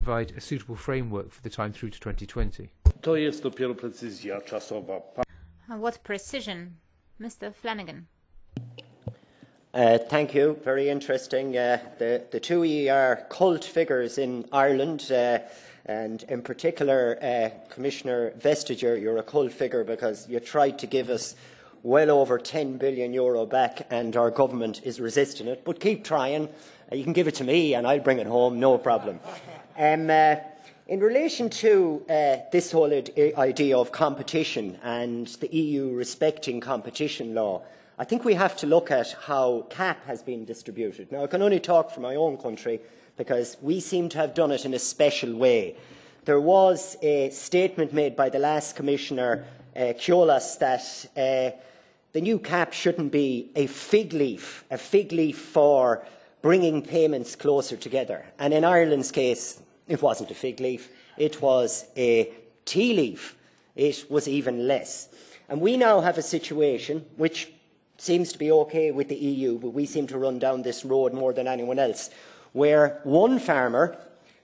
provide a suitable framework for the time through to 2020. To jest dopiero precyzja czasowa. What precision, Mr. Flanagan? Thank you. Very interesting. The two are cult figures in Ireland, and in particular, Commissioner Vestager, you're a cult figure because you tried to give us well over €10 billion back, and our government is resisting it. But keep trying. You can give it to me, and I'll bring it home, no problem. In relation to this whole idea of competition and the EU respecting competition law, I think we have to look at how CAP has been distributed. Now, I can only talk for my own country because we seem to have done it in a special way. There was a statement made by the last Commissioner, Kiolas, that the new CAP shouldn't be a fig leaf for bringing payments closer together. And in Ireland's case, it wasn't a fig leaf, it was a tea leaf. It was even less. And we now have a situation which seems to be okay with the EU, but we seem to run down this road more than anyone else, where one farmer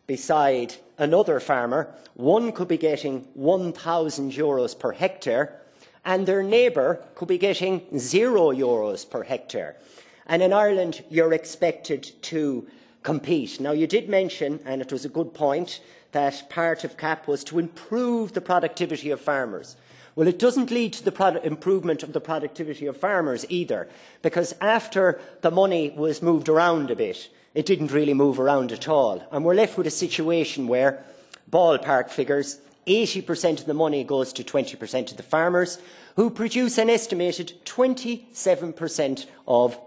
beside another farmer, one could be getting €1,000 per hectare, and their neighbour could be getting €0 per hectare. And in Ireland, you're expected to compete. Now, you did mention, and it was a good point, that part of CAP was to improve the productivity of farmers. Well, it doesn't lead to the improvement of the productivity of farmers either, because after the money was moved around a bit, it didn't really move around at all. And we're left with a situation where, ballpark figures, 80% of the money goes to 20% of the farmers, who produce an estimated 27% of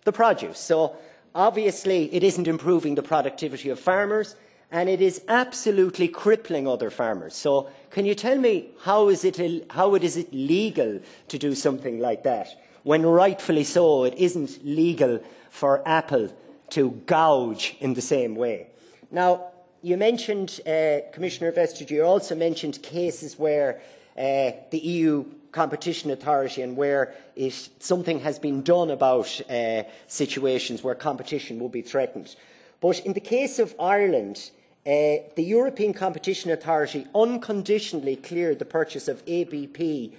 the produce. So, obviously, it isn't improving the productivity of farmers, and it is absolutely crippling other farmers. So can you tell me how is it legal to do something like that, when rightfully so it isn't legal for Apple to gouge in the same way? Now, you mentioned, Commissioner Vestager, you also mentioned cases where the EU Competition Authority and where something has been done about situations where competition will be threatened. But in the case of Ireland, the European Competition Authority unconditionally cleared the purchase of ABP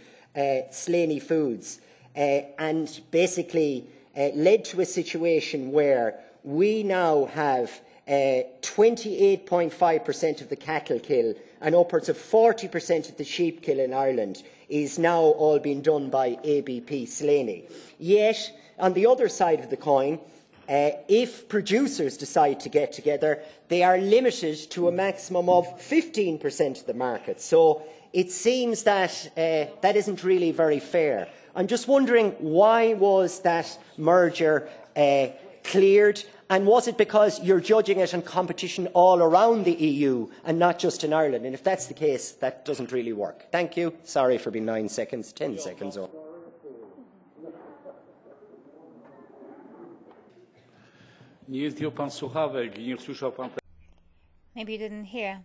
Slaney Foods and basically led to a situation where we now have 28.5% of the cattle kill and upwards of 40% of the sheep kill in Ireland is now all being done by ABP Slaney. Yet, on the other side of the coin, if producers decide to get together, they are limited to a maximum of 15% of the market. So it seems that that isn't really very fair. I'm just wondering, why was that merger cleared? And was it because you're judging it on competition all around the EU and not just in Ireland? And if that's the case, that doesn't really work. Thank you. Sorry for being 9 seconds, 10 seconds over. Maybe you didn't hear.